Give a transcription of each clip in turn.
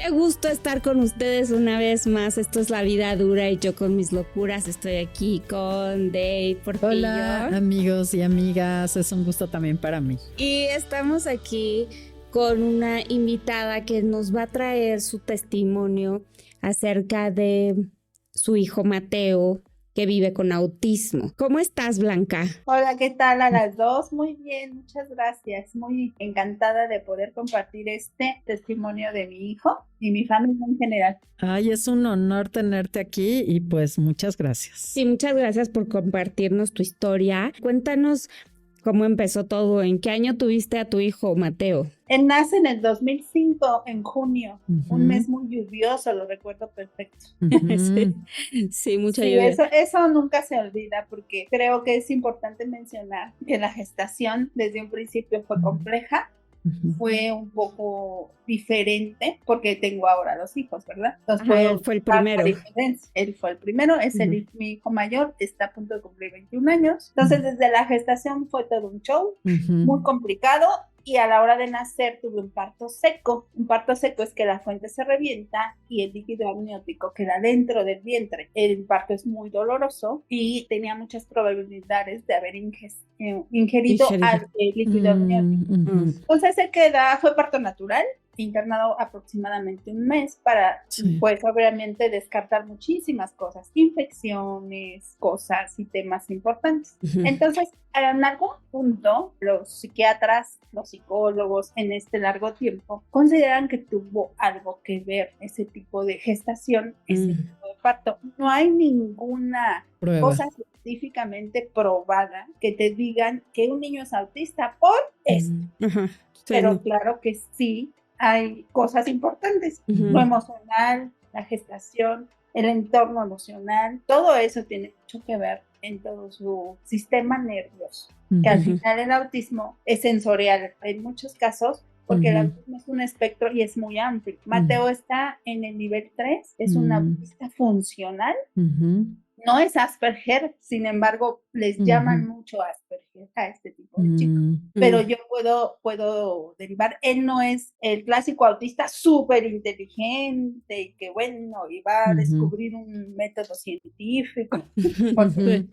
Qué gusto estar con ustedes una vez más. Esto es La Vida Dura y yo con mis locuras. Estoy aquí con Dave Portillo. Hola amigos y amigas, es un gusto también para mí. Y estamos aquí con una invitada que nos va a traer su testimonio acerca de su hijo Mateo, que vive con autismo. ¿Cómo estás, Blanca? Hola, ¿qué tal a las dos? Muy bien, muchas gracias. Muy encantada de poder compartir este testimonio de mi hijo y mi familia en general. Ay, es un honor tenerte aquí y pues muchas gracias. Sí, muchas gracias por compartirnos tu historia. Cuéntanos cómo empezó todo. ¿En qué año tuviste a tu hijo, Mateo? Él nace en el 2005, en junio, un mes muy lluvioso, lo recuerdo perfecto. Sí, mucha lluvia. Eso nunca se olvida porque creo que es importante mencionar que la gestación desde un principio fue compleja. Fue un poco diferente porque tengo ahora 2 hijos, ¿verdad? Entonces, él fue el primero. Él fue el primero, es mi hijo mayor, está a punto de cumplir 21 años. Entonces, desde la gestación fue todo un show, muy complicado. Y a la hora de nacer tuve un parto seco. Un parto seco es que la fuente se revienta y el líquido amniótico queda dentro del vientre. El parto es muy doloroso y tenía muchas probabilidades de haber ingerido líquido amniótico. Entonces fue parto natural, internado aproximadamente un mes para, pues obviamente, descartar muchísimas cosas, infecciones, cosas y temas importantes. Entonces, en algún punto, los psiquiatras, los psicólogos en este largo tiempo consideran que tuvo algo que ver ese tipo de gestación, ese tipo de parto. No hay ninguna cosa científicamente probada que te digan que un niño es autista por esto. Pero claro que sí hay cosas importantes, lo emocional, la gestación, el entorno emocional, todo eso tiene mucho que ver en todo su sistema nervioso, que al final el autismo es sensorial en muchos casos, porque el autismo es un espectro y es muy amplio. Mateo está en el nivel 3, es un autista funcional, no es Asperger, sin embargo, les llaman mucho Asperger a este tipo de chicos. Pero yo puedo derivar. Él no es el clásico autista súper inteligente y que bueno, y va a descubrir un método científico. Porque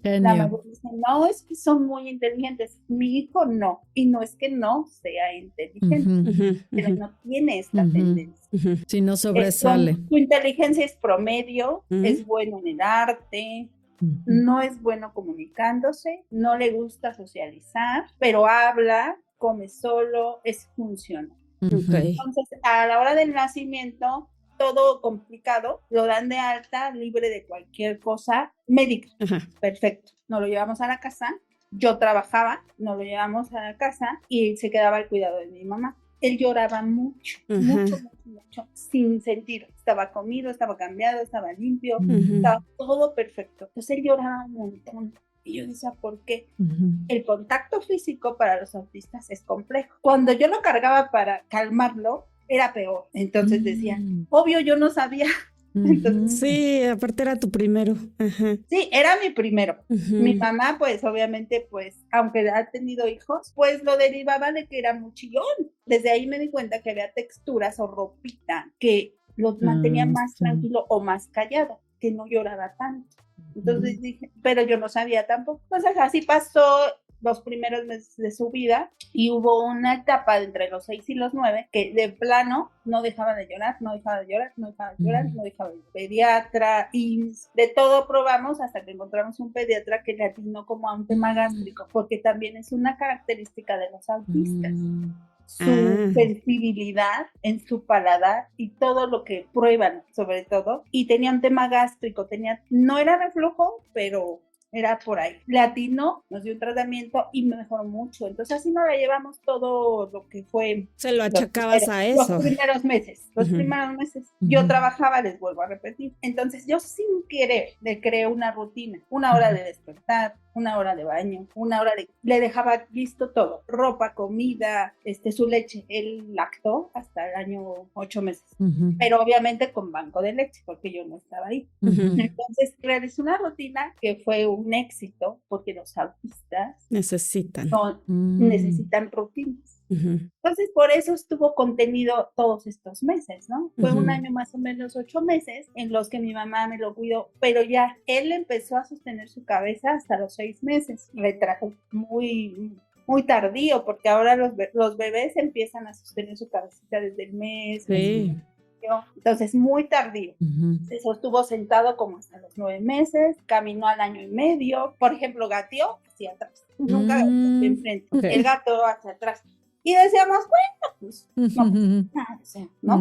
la mayoría dicen, no, es que son muy inteligentes. Mi hijo no. Y no es que no sea inteligente, pero no tiene esta tendencia. Si no sobresale. Su inteligencia es promedio, es bueno en el arte, no es bueno comunicándose, no le gusta socializar, pero habla, come solo, es funcional. Entonces, a la hora del nacimiento, todo complicado, lo dan de alta, libre de cualquier cosa médica. Perfecto. Nos lo llevamos a la casa, yo trabajaba, nos lo llevamos a la casa y se quedaba al cuidado de mi mamá. Él lloraba mucho, mucho, sin sentido. Estaba comido, estaba cambiado, estaba limpio, estaba todo perfecto. Entonces él lloraba un montón. Y yo decía, ¿por qué? El contacto físico para los autistas es complejo. Cuando yo lo cargaba para calmarlo, era peor. Entonces decía, obvio, yo no sabía. Entonces, sí, aparte era tu primero. Sí, era mi primero. Mi mamá, pues, obviamente, pues, aunque ha tenido hijos, pues lo derivaba de que era muy chillón. Desde ahí me di cuenta que había texturas o ropita que lo mantenía más tranquilo o más callado, que no lloraba tanto. Entonces dije, pero yo no sabía tampoco. Entonces así pasó los primeros meses de su vida y hubo una etapa entre los 6 y los 9 que de plano no dejaba de llorar, no dejaba de llorar, no dejaba de llorar, no dejaba de llorar. Pediatra, IMSS, de todo probamos hasta que encontramos un pediatra que le atinó como a un tema gástrico, porque también es una característica de los autistas. Su sensibilidad en su paladar y todo lo que prueban, sobre todo, y tenía un tema gástrico, no era reflujo, pero era por ahí. Le atinó, nos dio un tratamiento y mejoró mucho. Entonces así nos la llevamos todo lo que fue. Se lo achacabas a eso. Los primeros meses. Yo trabajaba, les vuelvo a repetir. Entonces yo sin querer le creé una rutina. 1 hora de despertar, 1 hora de baño, 1 hora le dejaba listo todo. Ropa, comida, su leche. Él lactó hasta el año 8 meses. Pero obviamente con banco de leche, porque yo no estaba ahí. Entonces realicé una rutina que fue un éxito, porque los autistas necesitan necesitan rutinas. Entonces, por eso estuvo contenido todos estos meses, ¿no? Fue un año más o menos 8 meses en los que mi mamá me lo cuidó, pero ya él empezó a sostener su cabeza hasta los 6 meses. Retrajo muy tardío, porque ahora los bebés empiezan a sostener su cabecita desde el mes. Sí. Entonces, muy tardío. Se sostuvo sentado como hasta los 9 meses, caminó al año y medio. Por ejemplo, gateó hacia atrás. Nunca gateó enfrente. Okay. El gato hacia atrás. Y decíamos, bueno, pues no, nada, o sea, ¿no?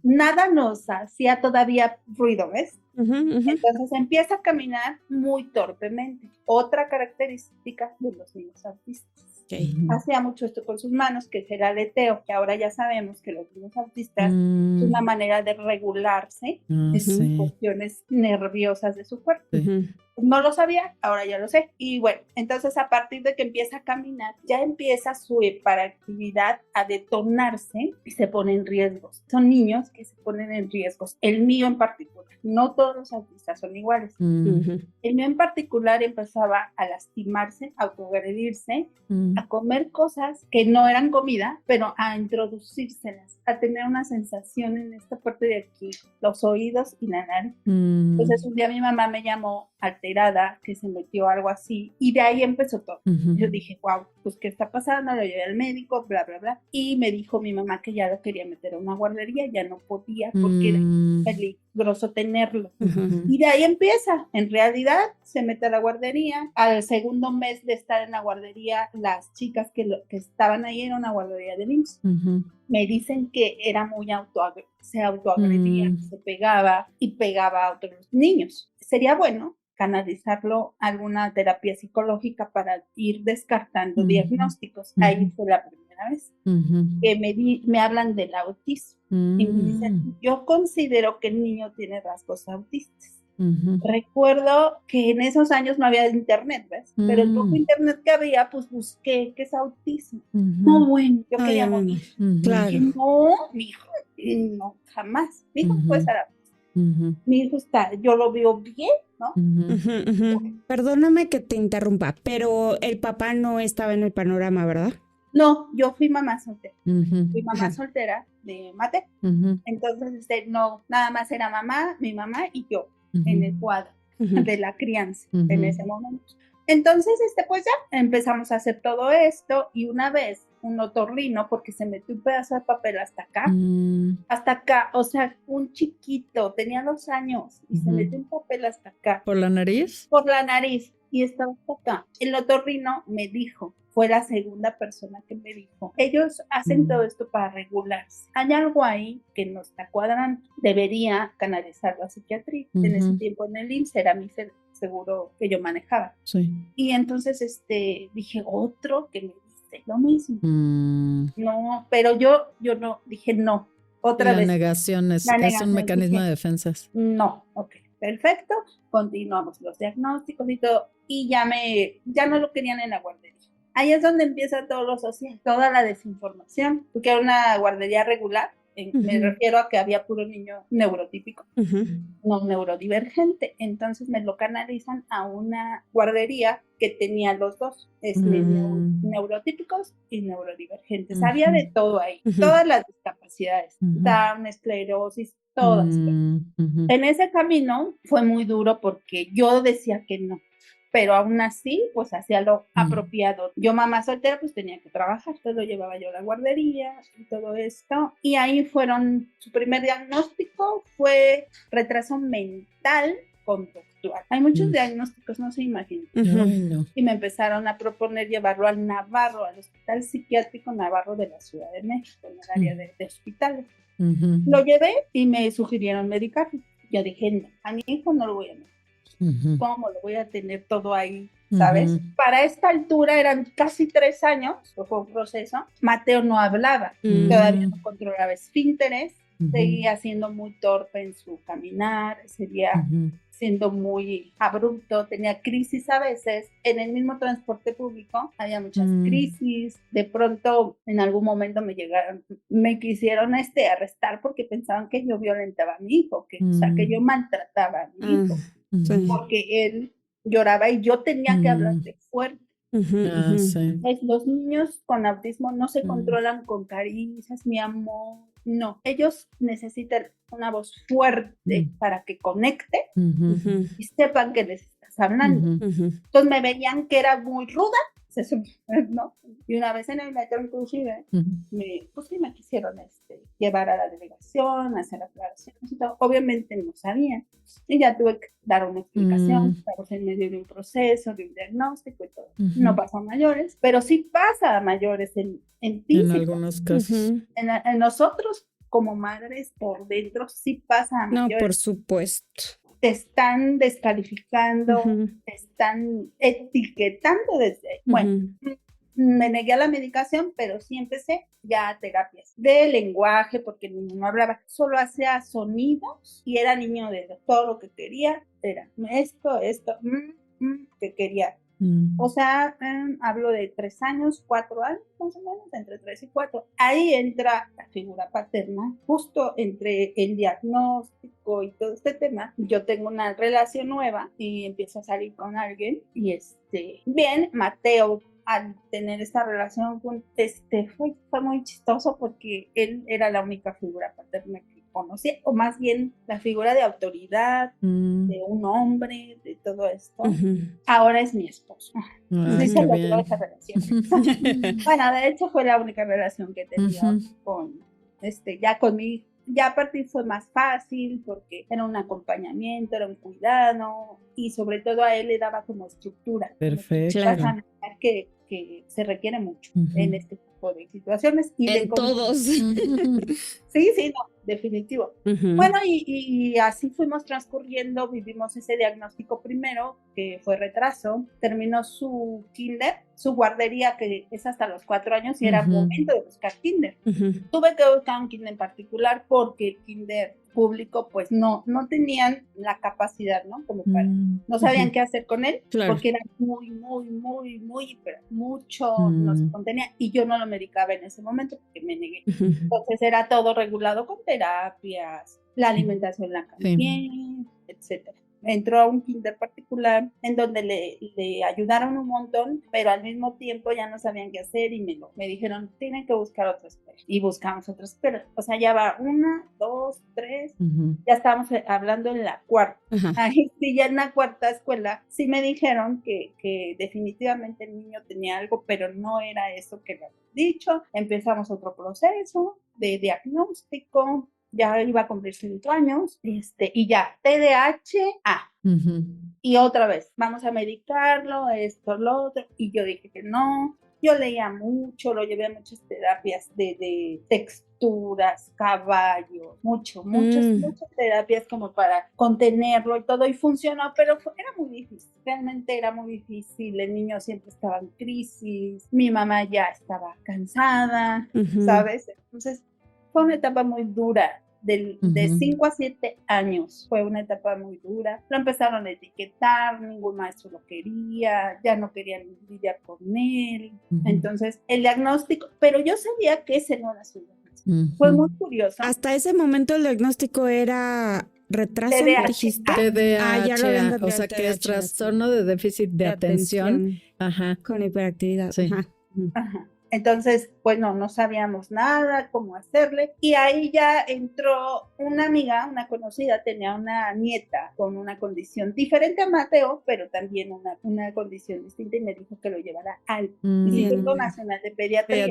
Nada nos hacía todavía ruido, ¿ves? Entonces empieza a caminar muy torpemente. Otra característica de los niños autistas. Okay. Hacía mucho esto con sus manos, que es el aleteo, que ahora ya sabemos que los niños autistas es una manera de regularse en sus cuestiones nerviosas de su cuerpo. No lo sabía, ahora ya lo sé. Y bueno, entonces a partir de que empieza a caminar, ya empieza su hiperactividad a detonarse y se pone en riesgos. Son niños que se ponen en riesgos. El mío en particular. No todos los autistas son iguales. El mío en particular empezaba a lastimarse, a autoagredirse, a comer cosas que no eran comida, pero a introducírselas, a tener una sensación en esta parte de aquí, los oídos y la nariz. Entonces un día mi mamá me llamó alterada, que se metió algo así, y de ahí empezó todo. Yo dije, wow, pues ¿qué está pasando? Lo llevé al médico, bla, bla, bla, y me dijo mi mamá que ya lo quería meter a una guardería, ya no podía porque era peligroso tenerlo. Y de ahí empieza, en realidad se mete a la guardería. Al segundo mes de estar en la guardería, las chicas que estaban ahí en una guardería de IMSS me dicen que era muy se autoagredía, se pegaba y pegaba a otros niños. Sería bueno canalizarlo a alguna terapia psicológica para ir descartando diagnósticos. Ahí fue la primera vez que me hablan del autismo y me dicen, yo considero que el niño tiene rasgos autistas. Recuerdo que en esos años no había internet, ¿ves? Pero el poco internet que había, pues busqué qué es autismo. No, bueno, yo quería morir. Claro. Y no, mi hijo, no, jamás. Mi hijo puede ser autista. Mi hijo yo lo veo bien, ¿no? Perdóname que te interrumpa, pero el papá no estaba en el panorama, ¿verdad? No, yo fui mamá soltera. Fui mamá soltera de Mate. Entonces, no, nada más era mi mamá y yo en el cuadro de la crianza en ese momento. Entonces, pues ya empezamos a hacer todo esto y una vez un otorrino, porque se metió un pedazo de papel hasta acá, o sea, un chiquito, tenía 2 años y se metió un papel hasta acá. ¿Por la nariz? Por la nariz y estaba hasta acá. El otorrino me dijo, fue la segunda persona que me dijo, ellos hacen todo esto para regularse. Hay algo ahí que no está cuadrando. Debería canalizarlo a psiquiatría. En ese tiempo en el IMSS era mi seguro que yo manejaba. Sí. Y entonces dije, otro que me dice lo mismo. No, pero yo no, dije no. Otra vez. La negación es un mecanismo de defensas. No, ok, perfecto. Continuamos los diagnósticos y todo. Y ya no lo querían en la guardería. Ahí es donde empieza todo lo social, toda la desinformación, porque era una guardería regular, me refiero a que había puro niño neurotípico, no neurodivergente. Entonces me lo canalizan a una guardería que tenía los dos, neurotípicos y neurodivergentes. Había de todo ahí, todas las discapacidades, Down, esclerosis, todas. En ese camino fue muy duro porque yo decía que no, pero aún así, pues hacía lo apropiado. Yo, mamá soltera, pues tenía que trabajar, entonces lo llevaba yo a la guardería y todo esto. Y ahí su primer diagnóstico fue retraso mental conductual. Hay muchos diagnósticos, no se imaginan. Y me empezaron a proponer llevarlo al Navarro, al Hospital Psiquiátrico Navarro de la Ciudad de México, en el área de hospitales. Lo llevé y me sugirieron medicarlo. Yo dije, no, a mi hijo no lo voy a meter. ¿Cómo lo voy a tener todo ahí? ¿Sabes? Para esta altura eran casi 3 años, fue un proceso. Mateo no hablaba, todavía no controlaba esfínteres, seguía siendo muy torpe en su caminar, seguía siendo muy abrupto, tenía crisis a veces. En el mismo transporte público había muchas crisis. De pronto, en algún momento me quisieron arrestar porque pensaban que yo violentaba a mi hijo, o sea, que yo maltrataba a mi hijo. Porque él lloraba y yo tenía que hablarle fuerte. Sí. Los niños con autismo no se controlan con caricias, mi amor, no. Ellos necesitan una voz fuerte para que conecte y sepan que les estás hablando. Entonces me veían que era muy ruda, ¿no? Y una vez en el metro inclusive, pues sí me quisieron llevar a la delegación, hacer aclaraciones y todo. Obviamente no sabían. Y ya tuve que dar una explicación, estamos en medio de un proceso, de un diagnóstico y todo. No pasó a mayores, pero sí pasa a mayores en físico. En algunos casos. En nosotros, como madres, por dentro sí pasa a mayores. No, por supuesto. Te están descalificando, te están etiquetando desde... Bueno, me negué a la medicación, pero sí empecé ya a terapias de lenguaje, porque el niño no hablaba, solo hacía sonidos y era niño de todo lo que quería, era esto, que quería. O sea, hablo de 3 años, 4 años, más o menos, entre 3 y 4. Ahí entra la figura paterna, justo entre el diagnóstico y todo este tema. Yo tengo una relación nueva y empiezo a salir con alguien y bien, Mateo, al tener esta relación fue muy chistoso porque él era la única figura paterna que conocía, o más bien la figura de autoridad, de un hombre, de todo esto. Ahora es mi esposo. Sí se logró esa relación. Bueno, de hecho fue la única relación que tenía con, ya con mi, ya a partir fue más fácil porque era un acompañamiento, era un cuidado y sobre todo a él le daba como estructura. Perfecto. Claro. Que se requiere mucho en este tipo de situaciones. Y en todos. Sí, no, definitivo. Bueno, y así fuimos transcurriendo, vivimos ese diagnóstico primero, que fue retraso, terminó su kinder, su guardería, que es hasta los 4 años, y era momento de buscar kinder. Tuve que buscar un kinder en particular porque el kinder público pues no tenían la capacidad, ¿no? Como para, no sabían qué hacer con él, porque era mucho nos contenía y yo no lo medicaba en ese momento porque me negué. Entonces era todo regulado con terapias, la alimentación la cambié, etcétera. Entró a un kinder particular en donde le ayudaron un montón, pero al mismo tiempo ya no sabían qué hacer y me dijeron, tienen que buscar otra escuela. Y buscamos otra escuela. O sea, ya va 1, 2, 3, ya estábamos hablando en la 4ª. Ahí sí, ya en la 4ª escuela, sí me dijeron que definitivamente el niño tenía algo, pero no era eso que le habían dicho. Empezamos otro proceso de diagnóstico. Ya iba a cumplir 5 años, y ya, TDAH. Y otra vez, vamos a medicarlo, esto, lo otro, y yo dije que no. Yo leía mucho, lo llevé a muchas terapias de texturas, caballos, muchas terapias como para contenerlo y todo, y funcionó, pero era muy difícil, realmente era muy difícil, el niño siempre estaba en crisis, mi mamá ya estaba cansada, ¿sabes? Entonces, fue una etapa muy dura, de 5 a 7 años, fue una etapa muy dura, lo empezaron a etiquetar, ningún maestro lo quería, ya no querían lidiar con él, entonces el diagnóstico, pero yo sabía que ese no era su diagnóstico, fue muy curioso. Hasta ese momento el diagnóstico era retraso, dijiste. TDAH, ya lo habían o sea que es trastorno de déficit de atención. Con hiperactividad. Sí. Entonces, pues no sabíamos nada, cómo hacerle. Y ahí ya entró una amiga, una conocida, tenía una nieta con una condición diferente a Mateo, pero también una condición distinta y me dijo que lo llevara al Instituto Nacional de Pediatría.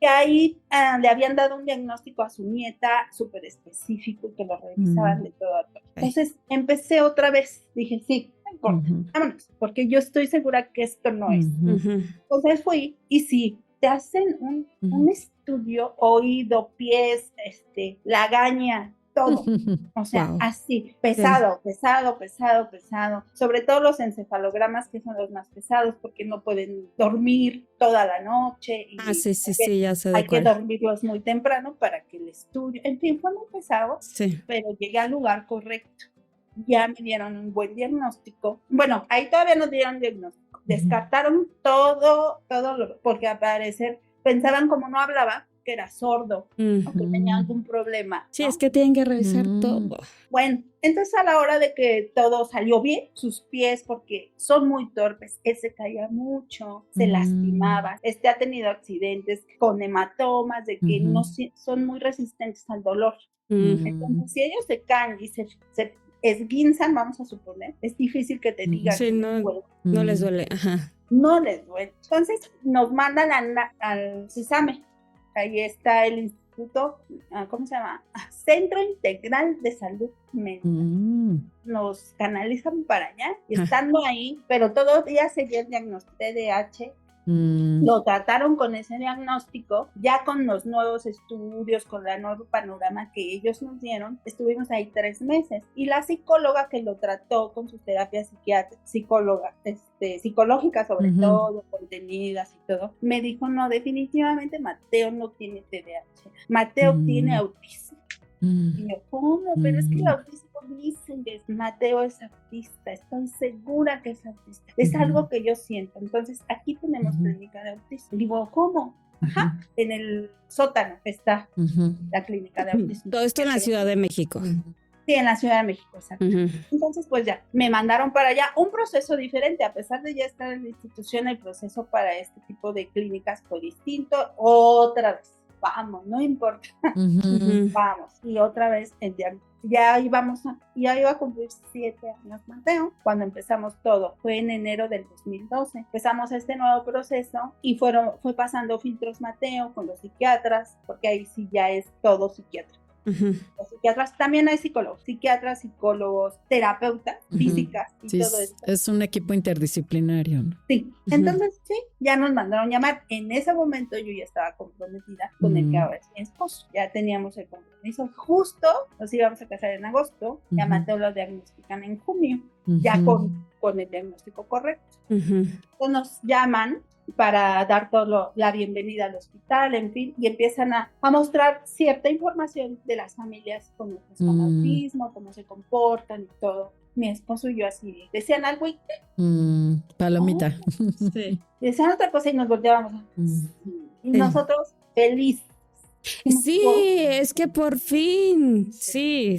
Y ahí le habían dado un diagnóstico a su nieta súper específico y que lo revisaban de todo a todo. Entonces, empecé otra vez. Dije, sí, no importa, vámonos, porque yo estoy segura que esto no es. Entonces fui y sí, te hacen un estudio, oído, pies, lagaña, todo. O sea, así, pesado. Sobre todo los encefalogramas, que son los más pesados, porque no pueden dormir toda la noche. Y sí, ya sé de hay que dormirlos muy temprano para que el estudio, en fin, fue muy pesado, pero llegué al lugar correcto. Ya me dieron un buen diagnóstico. Bueno, ahí todavía no dieron diagnóstico. Descartaron todo, porque al parecer pensaban como no hablaba, que era sordo o que tenía algún problema. Sí, ¿no? es que tienen que revisar todo. Bueno, entonces a la hora de que todo salió bien, sus pies, porque son muy torpes, él se caía mucho, se lastimaba, ha tenido accidentes con hematomas, de que no son muy resistentes al dolor. Entonces, si ellos se caen y se esguinzan, vamos a suponer, es difícil que te digan sí, que no les duele. Ajá. No les duele. Entonces nos mandan al CISAME. Ahí está el instituto, ¿cómo se llama? Centro Integral de Salud Mental. Nos canalizan para allá y estando ahí, pero todavía seguía el diagnóstico de TDAH. Lo trataron con ese diagnóstico, ya con los nuevos estudios, con la nuevo panorama que ellos nos dieron, estuvimos ahí 3 meses y la psicóloga que lo trató con sus terapias psicológicas sobre todo, contenidas y todo, me dijo, no, definitivamente Mateo no tiene TDAH, Mateo tiene autismo. Y yo, ¿cómo? Pero es que el autismo dicen que Mateo es autista, estoy segura que es autista, es algo que yo siento, entonces aquí tenemos clínica de autismo. Y digo, ¿cómo? Ajá, en el sótano está la clínica de autismo. Todo esto en la Ciudad de México. Sí, en la Ciudad de México, exacto. Entonces, pues ya, me mandaron para allá, un proceso diferente, a pesar de ya estar en la institución, el proceso para este tipo de clínicas fue distinto, otra vez. Vamos, no importa, vamos. Y otra vez ya iba a cumplir 7 años Mateo, cuando empezamos todo, fue en enero del 2012. Empezamos este nuevo proceso y fue pasando filtros Mateo con los psiquiatras, porque ahí sí ya es todo psiquiatra. Los psiquiatras, también hay psicólogos, terapeutas, físicas y todo esto. Es un equipo interdisciplinario, ¿no? Sí, entonces sí, ya nos mandaron llamar. En ese momento yo ya estaba comprometida con el que ahora es mi esposo. Ya teníamos el compromiso. Justo nos íbamos a casar en agosto. Ya Mateo lo diagnostican en junio, ya con el diagnóstico correcto. Entonces nos llaman para dar la bienvenida al hospital, en fin, y empiezan a mostrar cierta información de las familias con autismo, cómo se comportan y todo. Mi esposo y yo así, decían algo y... palomita. Sí. Decían otra cosa y nos volteábamos. Y nosotros felices. Sí, es que por fin, sí.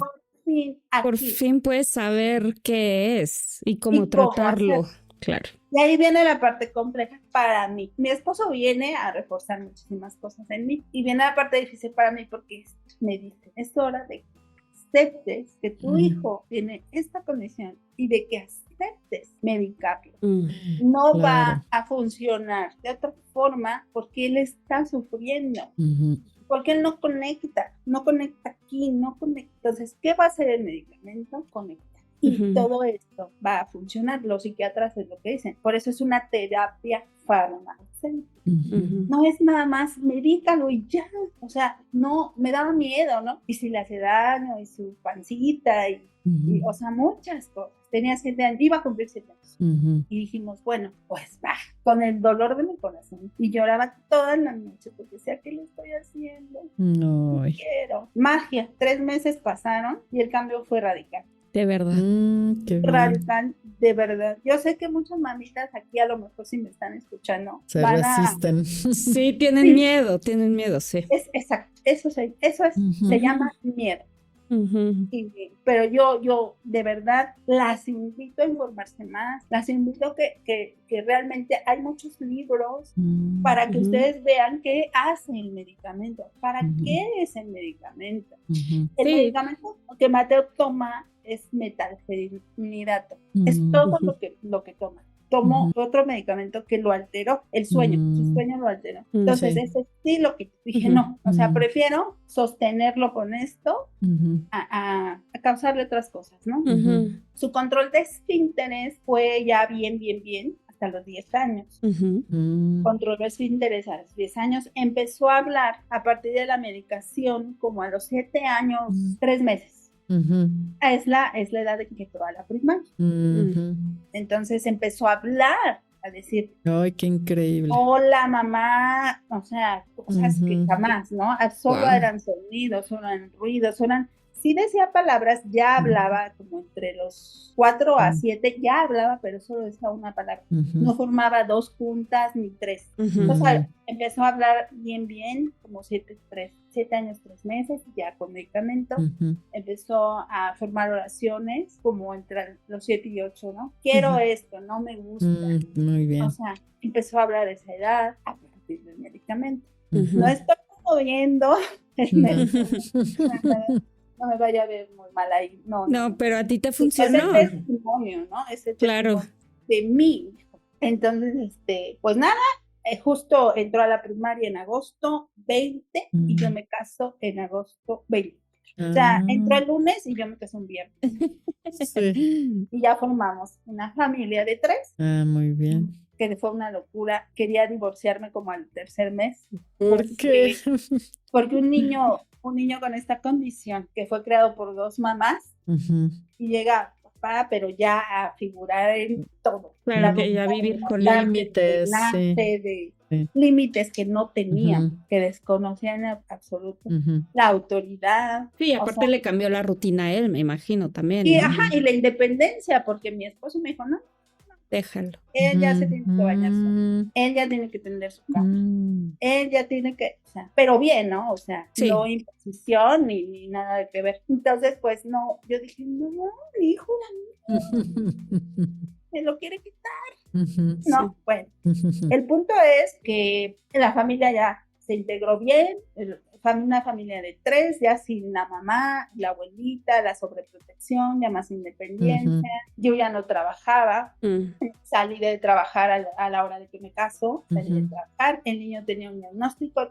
Por fin puedes saber qué es y cómo tratarlo. Claro. Y ahí viene la parte compleja para mí. Mi esposo viene a reforzar muchísimas cosas en mí y viene la parte difícil para mí porque me dice, es hora de que aceptes que tu hijo tiene esta condición y de que aceptes medicarlo. No va a funcionar de otra forma porque él está sufriendo. Porque él no conecta aquí, no conecta. Entonces, ¿qué va a hacer el medicamento? Conecta. Y todo esto va a funcionar. Los psiquiatras es lo que dicen. Por eso es una terapia farmacéutica. No es nada más medícalo y ya. O sea, no, me daba miedo, ¿no? Y si le hace daño, y su pancita, y o sea, muchas cosas. Tenía 7 años, iba a cumplir 7 años. Y dijimos, bueno, pues va, con el dolor de mi corazón. Y lloraba toda la noche porque decía, ¿qué le estoy haciendo? No quiero. Magia, 3 meses pasaron y el cambio fue radical. De verdad. Radical, de verdad. Yo sé que muchas mamitas aquí a lo mejor si me están escuchando se resisten. Sí, tienen miedo, sí. Exacto, eso es, se llama miedo. Pero yo de verdad las invito a informarse más, las invito que realmente hay muchos libros para que ustedes vean qué hace el medicamento, para qué es el medicamento. El medicamento que Mateo toma es metalfenidato, es todo lo que toma. Tomó otro medicamento que lo alteró, el sueño, su sueño lo alteró. Entonces, ese sí lo que dije, no, o sea, prefiero sostenerlo con esto a causarle otras cosas, ¿no? Su control de esfínteres fue ya bien, hasta los 10 años. Controló esfínteres a los 10 años, empezó a hablar a partir de la medicación como a los 7 años, 3 meses. Es la edad en que entró a la primaria. Entonces empezó a hablar, a decir, ¡ay, qué increíble! Hola, mamá, o sea, cosas que jamás, ¿no? Solo eran sonidos, solo eran ruidos, sí decía palabras, ya hablaba como entre los 4 a 7, ya hablaba, pero solo decía una palabra. No formaba 2 juntas ni 3. O sea, empezó a hablar bien, como 7 años, 3 meses, ya con medicamento. Empezó a formar oraciones como entre los 7 y 8, ¿no? Quiero esto, no me gusta. Muy bien. O sea, empezó a hablar de esa edad a partir del medicamento. No estoy moviendo no me vaya a ver muy mal ahí. No, pero a ti te funcionó. Es el testimonio, ¿no? Es el testimonio de mí. Entonces, pues nada, justo entró a la primaria en agosto 20 y yo me caso en agosto 20. O sea, entró el lunes y yo me casé un viernes. Sí. Y ya formamos una familia de 3. Muy bien. Que fue una locura. Quería divorciarme como al tercer mes. ¿Por qué? Porque un niño con esta condición, que fue creado por 2 mamás, y llega papá, pero ya a figurar en todo. Claro, que ya vivir con límites. Límites que no tenía, que desconocía en absoluto. La autoridad. Sí, aparte le cambió la rutina a él, me imagino, también. Y, y la independencia, porque mi esposo me dijo, no, déjalo. Él ya se tiene que bañar solo. Él ya tiene que tender su cama. Él ya tiene que, o sea, pero bien, ¿no? O sea, no imposición ni nada de que ver. Entonces, pues no, yo dije, no, mi hijo, me lo quiere quitar. No, bueno. El punto es que la familia ya se integró bien, una familia de 3, ya sin la mamá, la abuelita, la sobreprotección, ya más independencia. Yo ya no trabajaba, salí de trabajar a la hora de que me caso, salí de trabajar, el niño tenía un diagnóstico,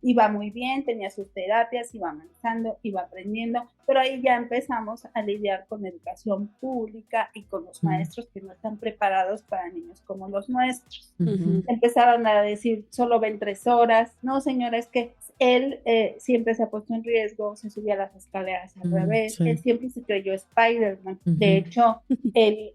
iba muy bien, tenía sus terapias, iba avanzando, iba aprendiendo, pero ahí ya empezamos a lidiar con educación pública y con los maestros que no están preparados para niños como los nuestros. Empezaron a decir, solo ven 3 horas, no señora, es que él siempre se ha puesto en riesgo, se subía a las escaleras al revés, él siempre se creyó Spider-Man. De hecho, él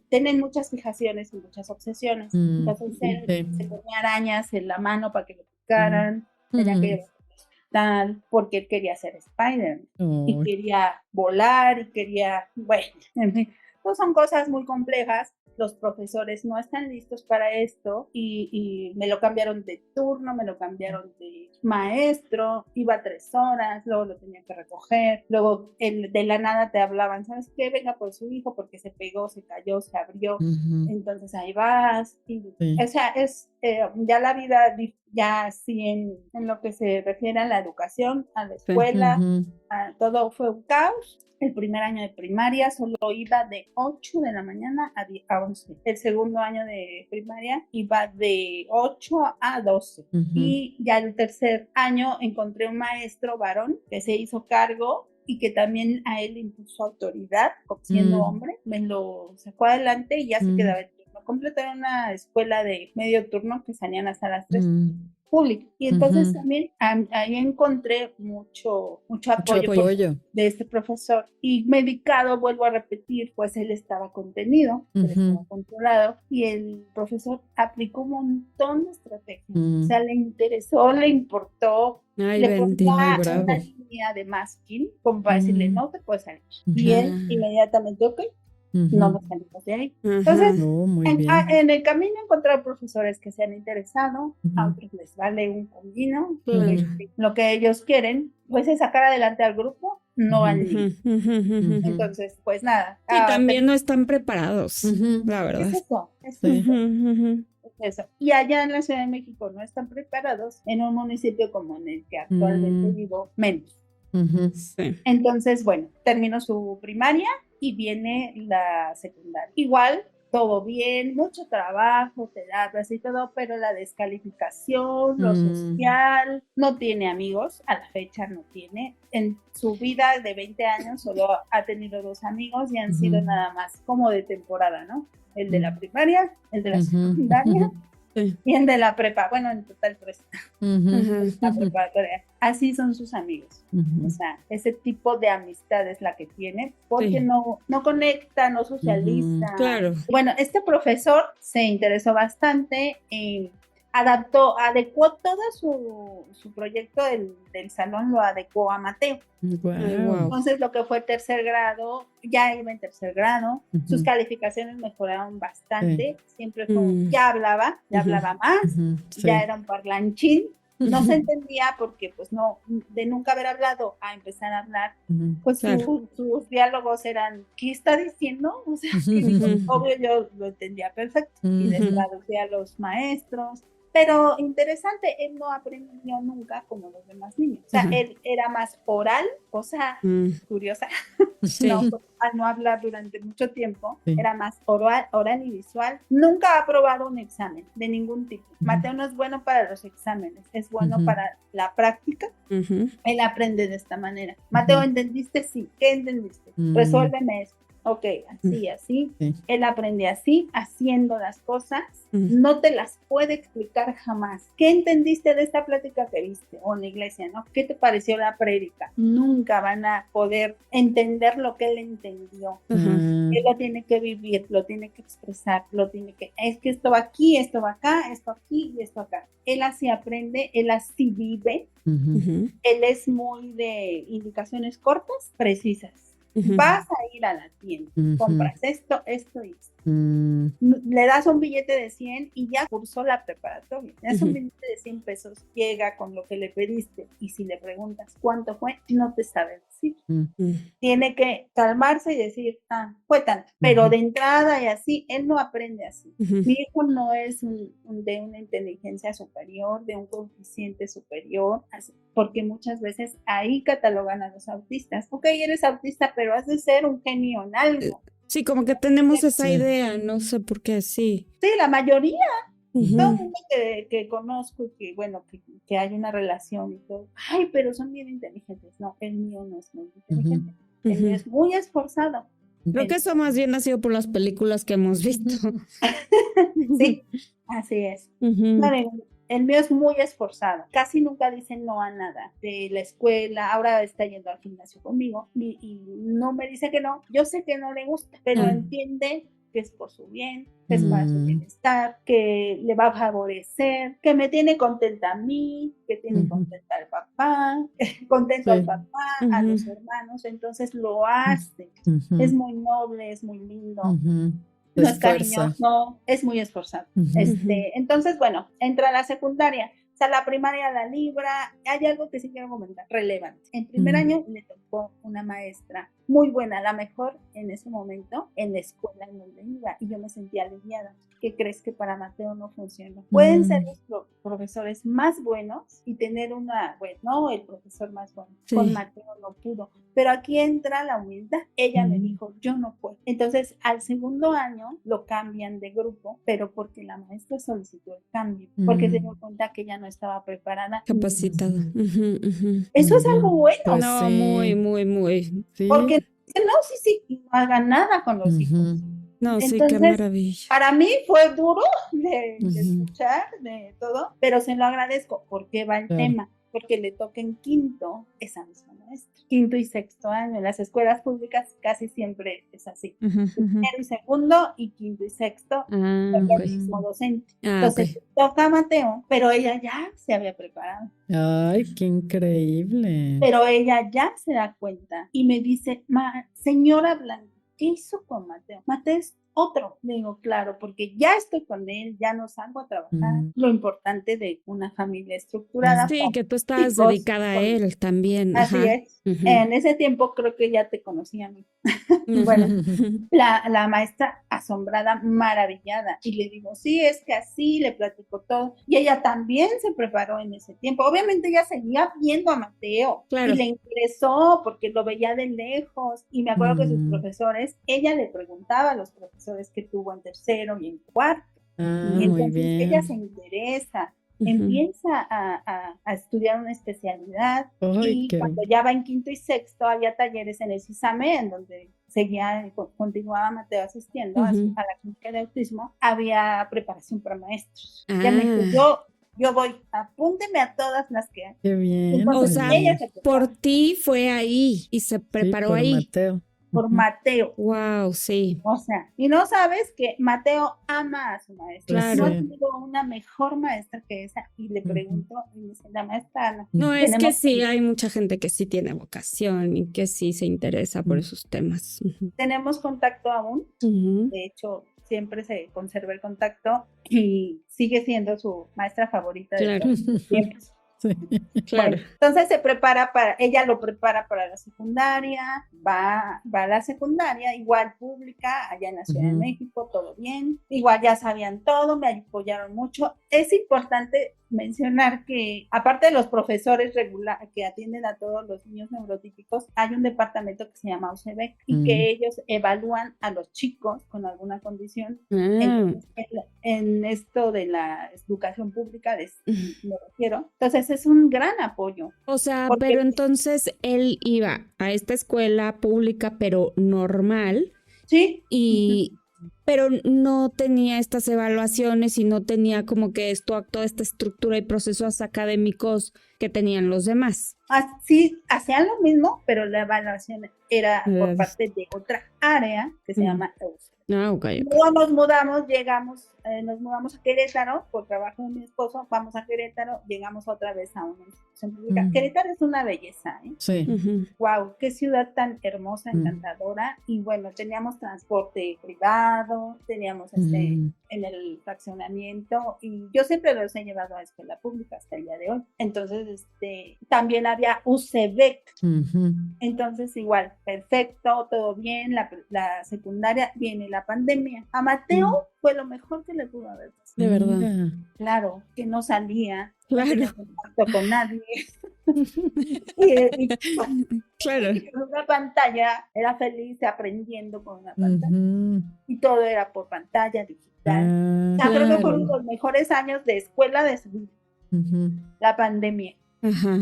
tienen muchas fijaciones y muchas obsesiones. Entonces él se ponía arañas en la mano para que lo picaran, tenía que ir al hospital porque él quería ser Spider-Man y quería volar y quería, bueno, en fin, pues son cosas muy complejas. Los profesores no están listos para esto y me lo cambiaron de turno, me lo cambiaron de maestro, iba 3 horas, luego lo tenía que recoger, luego de la nada te hablaban, ¿sabes qué? Venga por su hijo porque se pegó, se cayó, se abrió, entonces ahí vas. O sea, es ya la vida, ya así en lo que se refiere a la educación, a la escuela, todo fue un caos. El primer año de primaria solo iba de 8 de la mañana a 11. El segundo año de primaria iba de 8 a 12. Y ya el tercer año encontré un maestro varón que se hizo cargo y que también a él le impuso autoridad, siendo hombre, me lo sacó adelante y ya se quedaba el turno completo. Era una escuela de medio turno que salían hasta las 3. Pública. Y entonces también ahí encontré mucho apoyo de este profesor. Y medicado, vuelvo a repetir, pues él estaba contenido, él estaba controlado, y el profesor aplicó un montón de estrategias. O sea, le interesó, le importó, le ponía una línea de masking como para decirle, no te puedes salir. Y él inmediatamente, ok, no nos salimos de ahí. Entonces, en el camino he encontrado profesores que se han interesado, a otros les vale un comino, lo que ellos quieren, pues es sacar adelante al grupo, no al niño. Entonces, pues nada. Y también no están preparados, la verdad. Es eso. Y allá en la Ciudad de México no están preparados, en un municipio como en el que actualmente vivo, menos. Entonces, bueno, terminó su primaria y viene la secundaria. Igual, todo bien, mucho trabajo, terapias y todo, pero la descalificación, lo social, no tiene amigos, a la fecha no tiene. En su vida de 20 años solo ha tenido 2 amigos y han sido nada más como de temporada, ¿no? El de la primaria, el de la secundaria y el de la prepa. Bueno, en total 3. La preparatoria. Así son sus amigos. O sea, ese tipo de amistad es la que tiene porque no conecta, no socializa. Claro. Bueno, este profesor se interesó bastante en adecuó todo su proyecto del salón, lo adecuó a Mateo. Wow. Entonces lo que fue tercer grado, ya iba en tercer grado, sus calificaciones mejoraron bastante, siempre fue, ya hablaba más, ya era un parlanchín. No se entendía porque, pues, no, de nunca haber hablado a empezar a hablar, pues sus diálogos eran, ¿qué está diciendo? O sea, obvio yo lo entendía perfecto y les traducía a los maestros. Pero interesante, él no aprendió nunca como los demás niños. O sea, él era más oral, cosa curiosa. Sí. No, al no hablar durante mucho tiempo, era más oral y visual. Nunca ha aprobado un examen de ningún tipo. Mateo no es bueno para los exámenes, es bueno para la práctica. Él aprende de esta manera. Mateo, ¿entendiste? Sí. ¿Qué entendiste? Resuélveme eso. Ok, así. Sí. Él aprende así, haciendo las cosas. No te las puede explicar jamás. ¿Qué entendiste de esta plática que viste? O en la iglesia, ¿no? ¿Qué te pareció la prédica? Nunca van a poder entender lo que él entendió. Él lo tiene que vivir, lo tiene que expresar, es que esto va aquí, esto va acá, esto aquí y esto acá. Él así aprende, él así vive. Él es muy de indicaciones cortas, precisas. Vas a ir a la tienda, compras esto y esto. Le das un billete de 100 y ya cursó la preparatoria. Le das un billete de 100 pesos, llega con lo que le pediste y si le preguntas cuánto fue, no te sabe decir. Tiene que calmarse y decir, fue tanto. Pero de entrada y así, él no aprende así. Mi hijo no es de una inteligencia superior, de un coeficiente superior, así, porque muchas veces ahí catalogan a los autistas. Ok, eres autista, pero has de ser un genio en algo. Sí, como que tenemos esa idea, no sé por qué, sí. Sí, la mayoría. Todo el mundo que conozco y que, bueno, que hay una relación y todo. Ay, pero son bien inteligentes. No, el mío no es muy inteligente. El mío es muy esforzado. Creo que eso más bien ha sido por las películas que hemos visto. Sí, así es. Claro, el mío es muy esforzado. Casi nunca dice no a nada. De la escuela, ahora está yendo al gimnasio conmigo y no me dice que no. Yo sé que no le gusta, pero entiende que es por su bien, que es para su bienestar, que le va a favorecer, que me tiene contenta a mí, que tiene contenta al papá, contento al papá, a los hermanos. Entonces lo hace. Es muy noble, es muy lindo. No es cariñoso, es muy esforzado. Entonces, bueno, entra a la secundaria. O sea, la primaria la libra. Hay algo que sí quiero comentar, relevante. En primer año le tocó una maestra muy buena, la mejor en ese momento en la escuela en donde iba, y yo me sentía aliviada. ¿Qué crees? Que para Mateo no funcionó. Pueden ser los profesores más buenos y tener el profesor más bueno. Sí. Con Mateo no pudo. Pero aquí entra la humildad. Ella me dijo, yo no puedo. Entonces, al segundo año lo cambian de grupo, pero porque la maestra solicitó el cambio, porque se dio cuenta que ella no estaba preparada. Capacitada. Eso es algo bueno. Pues no, sí. muy. Sí. Porque no, sí, y no hagan nada con los hijos. No, entonces, sí, qué maravilla. Para mí fue duro de escuchar, de todo, pero se lo agradezco. ¿Por qué va el tema? Porque le toca en quinto esa misma maestra. Quinto y sexto año. En las escuelas públicas casi siempre es así. Primero y segundo y quinto y sexto el mismo docente. Entonces toca a Mateo, pero ella ya se había preparado. Ay, qué increíble. Pero ella ya se da cuenta y me dice, señora Blanca, ¿qué hizo con Mateo? Mateo es otro. Le digo, claro, porque ya estoy con él, ya no salgo a trabajar. Lo importante de una familia estructurada. Sí, que tú estabas dedicada a él también. Así es. En ese tiempo creo que ya te conocía a mí. Bueno, la maestra asombrada, maravillada. Y le digo, sí, es que así, le platico todo. Y ella también se preparó en ese tiempo. Obviamente ella seguía viendo a Mateo. Claro. Y le interesó porque lo veía de lejos. Y me acuerdo que sus profesores, ella le preguntaba a los profesores que tuvo en tercero y en cuarto. Entonces ella se interesa. Empieza a estudiar una especialidad. Y cuando ya va en quinto y sexto había talleres en el CISAME en donde continuaba Mateo asistiendo a la clínica de autismo. Había preparación para maestros. Ya me dijo, yo voy, apúnteme a todas las que hay. Qué bien. Entonces, o sea, por ti fue ahí y se preparó por ahí. Mateo. por Mateo. Wow, sí. O sea, y no sabes que Mateo ama a su maestra. Claro. No ha tenido una mejor maestra que esa. Y le pregunto, y me dice, la maestra Ana. No, es que tenemos sí, hay mucha gente que sí tiene vocación y que sí se interesa por esos temas. Tenemos contacto aún. Ujú. De hecho, siempre se conserva el contacto y sigue siendo su maestra favorita de Claro. todos los tiempos. Sí. Claro. Bueno, entonces ella lo prepara para la secundaria, va a la secundaria, igual pública, allá en la Ciudad de México, todo bien, igual ya sabían todo, me apoyaron mucho. Es importante mencionar que aparte de los profesores que atienden a todos los niños neurotípicos, hay un departamento que se llama UCEBEC y que ellos evalúan a los chicos con alguna condición. Entonces, en esto de la educación pública me refiero. Entonces es un gran apoyo. O sea, Porque- pero entonces él iba a esta escuela pública, pero normal, Sí. pero no tenía estas evaluaciones y no tenía como que toda esta estructura y procesos académicos que tenían los demás. Sí, hacían lo mismo, pero la evaluación era por parte de otra área que se llama EUSA. Ah, ok. Luego nos mudamos a Querétaro por trabajo de mi esposo, vamos a Querétaro, llegamos otra vez a una institución pública. Querétaro es una belleza, ¿eh? Sí. Wow, qué ciudad tan hermosa, encantadora. Y bueno, teníamos transporte privado, teníamos en el fraccionamiento y yo siempre los he llevado a escuela pública hasta el día de hoy. Entonces, también había UCEBEC. Entonces, igual, perfecto, todo bien, la secundaria, viene la pandemia. A Mateo fue lo mejor que le pudo haber pasado. De verdad. Claro, que no salía, claro. no tenía contacto con nadie. Claro. Y con una pantalla, era feliz aprendiendo con una pantalla. Y todo era por pantalla digital. O sea, creo que fueron los mejores años de escuela de su vida. La pandemia. Ajá.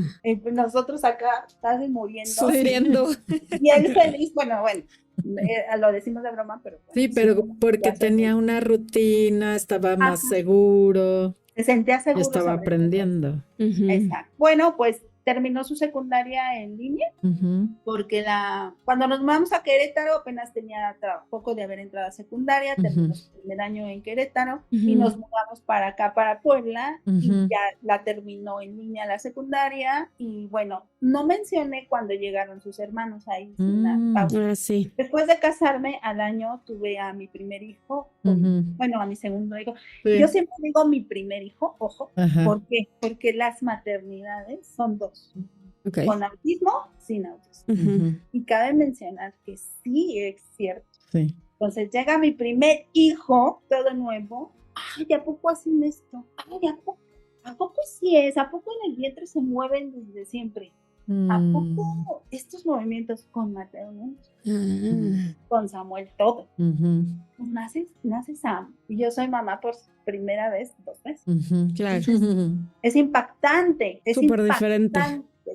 Nosotros acá casi muriendo. Sufriendo. Y él feliz, bueno, lo decimos de broma, pero bueno, sí, pero porque tenía una rutina, estaba más seguro. Se sentía seguro. Estaba aprendiendo. Exacto. Bueno, pues terminó su secundaria en línea, porque cuando nos mudamos a Querétaro apenas tenía poco de haber entrado a secundaria, terminó su primer año en Querétaro y nos mudamos para acá, para Puebla, y ya la terminó en línea la secundaria. Y bueno, no mencioné cuando llegaron sus hermanos ahí. Sí. Después de casarme, al año tuve a mi primer hijo, bueno, a mi segundo hijo. Sí. Yo siempre digo mi primer hijo, ojo, ¿por qué? Porque las maternidades son dos. Okay. Con autismo, sin autismo. Y cabe mencionar que sí es cierto. Sí. Entonces llega mi primer hijo, todo nuevo. Ay, ¿a poco hacen esto? Ay, ¿a poco sí es? ¿A poco en el vientre se mueven desde siempre? ¿A poco estos movimientos con Mateo, con Samuel, todo? Pues nace Sam. Y yo soy mamá por primera vez, 2 veces. Claro. Es impactante. Es súper impactante. Diferente.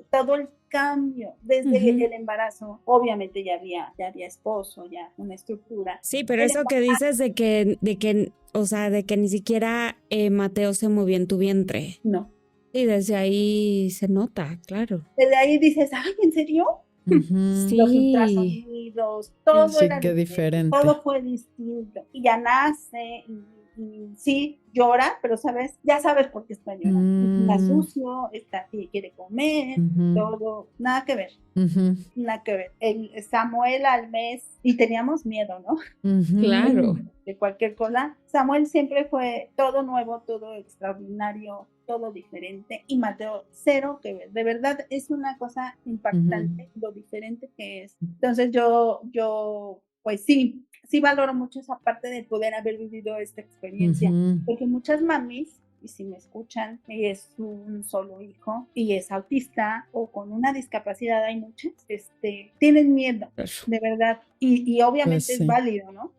Todo el cambio desde el embarazo. Obviamente ya había esposo, ya una estructura. Sí, pero eso que dices de que, o sea, de que ni siquiera Mateo se movió en tu vientre. No. Y desde ahí se nota, claro. Desde ahí dices, ay, ¿en serio? Sí. Los ultrasonidos, todo era diferente. Todo fue distinto. Y ya nace, y sí, llora, pero ya sabes por qué está llorando. Está sucio, quiere comer, todo, nada que ver. Nada que ver. Samuel al mes, y teníamos miedo, ¿no? Claro. De cualquier cosa. Samuel siempre fue todo nuevo, todo extraordinario, todo diferente, y Mateo cero que ver. De verdad es una cosa impactante lo diferente que es. Entonces yo pues sí valoro mucho esa parte de poder haber vivido esta experiencia, porque muchas mamis, y si me escuchan, y es un solo hijo y es autista o con una discapacidad, hay muchas, tienen miedo, de verdad, y obviamente pues sí. Es válido, ¿no?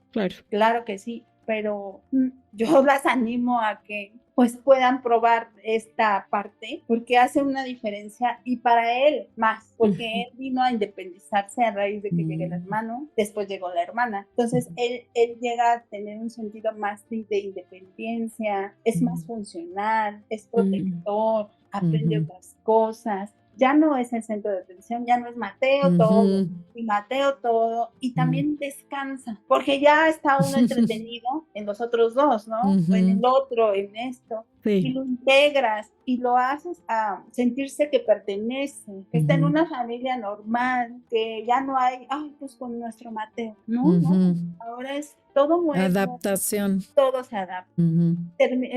Claro que sí, pero yo las animo a que pues puedan probar esta parte, porque hace una diferencia, y para él más, porque él vino a independizarse a raíz de que llegue el hermano, después llegó la hermana, entonces él llega a tener un sentido más de independencia, es más funcional, es protector, aprende otras cosas. Ya no es el centro de atención, ya no es Mateo, todo. y Mateo todo, y también descansa, porque ya está uno entretenido en los otros dos, ¿no? O en el otro, en esto. Y lo integras y lo haces a sentirse que pertenece, que está en una familia normal, que ya no hay, ay, pues con nuestro Mateo, no, ahora es todo nuevo. Adaptación. Todo se adapta.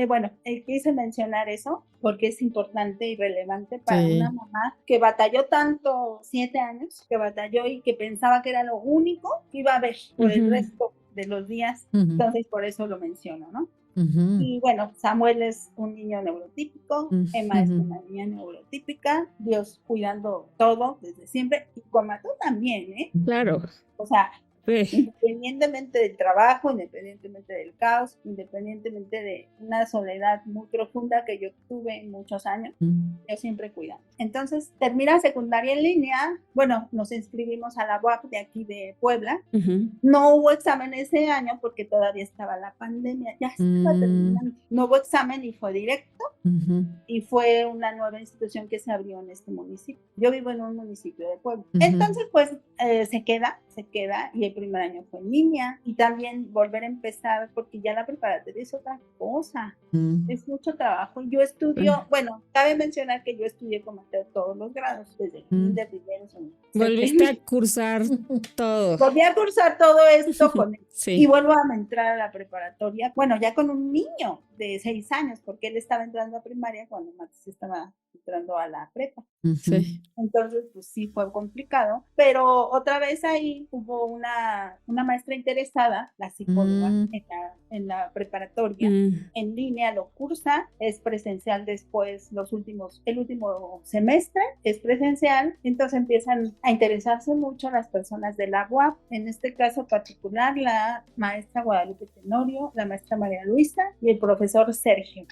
Bueno, quise mencionar eso porque es importante y relevante para una mamá que batalló tanto, 7 años, que batalló y que pensaba que era lo único que iba a ver por el resto de los días. Entonces, por eso lo menciono, ¿no? Y bueno, Samuel es un niño neurotípico, Emma es una niña neurotípica, Dios cuidando todo desde siempre, y con Mateo también, ¿eh? Claro. O sea, independientemente del trabajo, independientemente del caos, independientemente de una soledad muy profunda que yo tuve en muchos años, yo siempre cuidando. Entonces, termina secundaria en línea, bueno, nos inscribimos a la UAP de aquí de Puebla, no hubo examen ese año porque todavía estaba la pandemia, ya estaba terminando, no hubo examen y fue directo, y fue una nueva institución que se abrió en este municipio. Yo vivo en un municipio de Puebla. Entonces, pues, se queda, y el primer año fue en línea, y también volver a empezar, porque ya la preparatoria es otra cosa, es mucho trabajo. Yo estudio, bueno, cabe mencionar que yo estudié con Mateo todos los grados, desde kinder, primero, segundo. Volviste a cursar todo. Volví a cursar todo esto con él. Y vuelvo a entrar a la preparatoria, bueno, ya con un niño de 6 años, porque él estaba entrando a primaria cuando Matías estaba entrando a la prepa. Entonces, pues sí fue complicado, pero otra vez ahí hubo una maestra interesada, la psicóloga, en la preparatoria, en línea lo cursa, es presencial después, el último semestre es presencial, entonces empiezan a interesarse mucho las personas de la UAP, en este caso particular la maestra Guadalupe Tenorio, la maestra María Luisa y el profesor Sergio.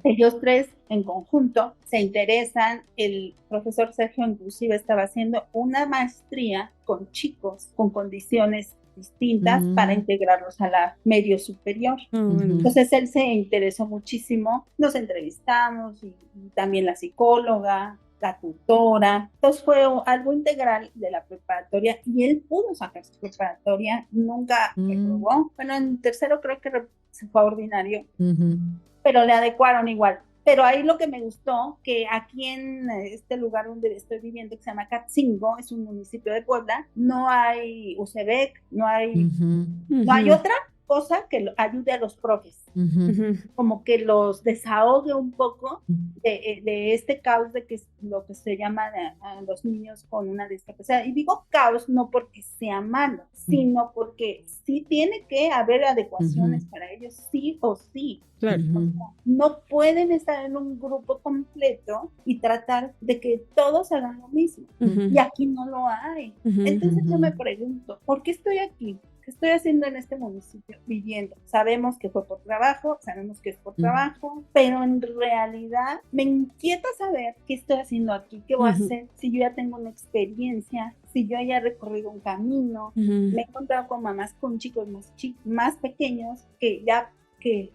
Ellos tres en conjunto se interesan. El profesor Sergio inclusive estaba haciendo una maestría con chicos con condiciones distintas para integrarlos a la medio superior. Entonces él se interesó muchísimo, nos entrevistamos y también la psicóloga, la tutora. Entonces fue algo integral de la preparatoria y él pudo sacar su preparatoria, nunca reprobó. Bueno, en tercero creo que se fue a ordinario, pero le adecuaron igual. Pero ahí lo que me gustó, que aquí en este lugar donde estoy viviendo, que se llama Catzingo, es un municipio de Puebla, no hay UCEBEC, no hay otra cosa que ayude a los profes, como que los desahogue un poco de este caos de que lo que se llama a los niños con una discapacidad. Y digo caos no porque sea malo, sino porque sí tiene que haber adecuaciones para ellos, sí o sí. Claro. O sea, no pueden estar en un grupo completo y tratar de que todos hagan lo mismo. Y aquí no lo hay. Entonces yo me pregunto, ¿por qué estoy aquí? ¿Qué estoy haciendo en este municipio viviendo? Sabemos que fue por trabajo, sabemos que es por trabajo, pero en realidad me inquieta saber qué estoy haciendo aquí, qué voy a hacer, si yo ya tengo una experiencia, si yo ya he recorrido un camino. Me he encontrado con mamás con chicos más pequeños que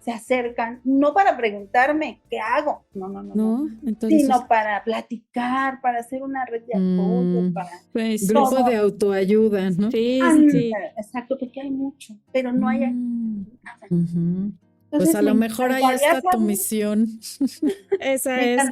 se acercan, no para preguntarme qué hago, no, entonces... sino para platicar, para hacer una red de apoyo, para... Pues, grupo de autoayuda, ¿no? Sí. Exacto, porque hay mucho, pero no hay nada. Entonces, pues a lo mejor ahí está tu misión. Esa es,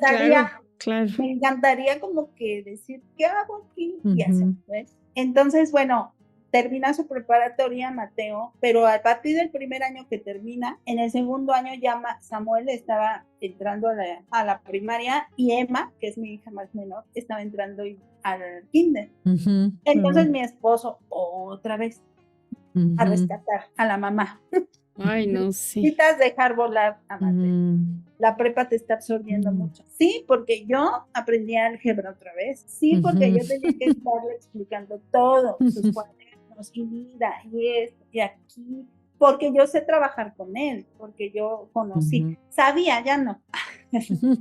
claro. Me encantaría como que decir, ¿qué hago aquí? Y hacer, ¿ves? Entonces, bueno, termina su preparatoria Mateo, pero a partir del primer año que termina, en el segundo año ya Samuel estaba entrando a la primaria y Emma, que es mi hija más menor, estaba entrando al kinder. Entonces mi esposo otra vez a rescatar a la mamá. Ay, no, sí. Necesitas dejar volar a Mateo. La prepa te está absorbiendo mucho. Sí, porque yo aprendí álgebra otra vez. Sí, porque yo tenía que estarle explicando todo, sus cuadernos y vida, y esto, y aquí, porque yo sé trabajar con él, porque yo conocí. Sabía, ya no.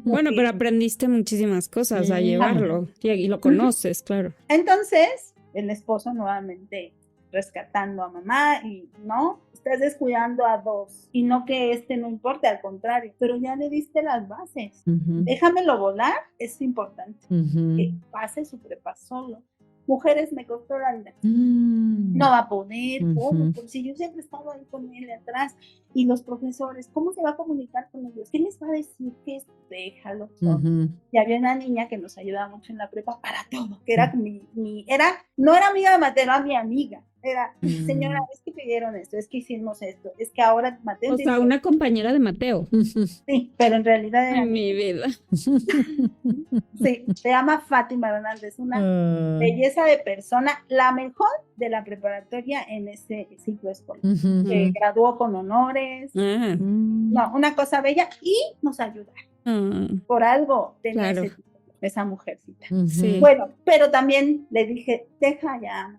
Bueno, pero aprendiste muchísimas cosas a llevarlo, y lo conoces, claro. Entonces, el esposo nuevamente rescatando a mamá y no, estás descuidando a dos y no que no importe, al contrario, pero ya le diste las bases, déjamelo volar, es importante, que pase su prepa solo, mujeres me costó la vida. No va a poder, ¿cómo? Porque si yo siempre he estado ahí con él atrás, y los profesores, ¿cómo se va a comunicar con ellos? ¿Qué les va a decir? ¿Qué es? Déjalo. Y había una niña que nos ayudaba mucho en la prepa para todo, que era no era amiga de Mateo, era mi amiga. Era, señora, es que pidieron esto, es que hicimos esto, es que ahora Mateo... O sea, una compañera de Mateo. Sí, pero en realidad era... En mi vida. Sí, se llama Fátima Hernández, una belleza de persona, la mejor de la preparatoria en ese ciclo escolar. Que graduó con honores. No, una cosa bella y nos ayuda. Por algo tenía esa mujercita. Sí. Bueno, pero también le dije, deja ya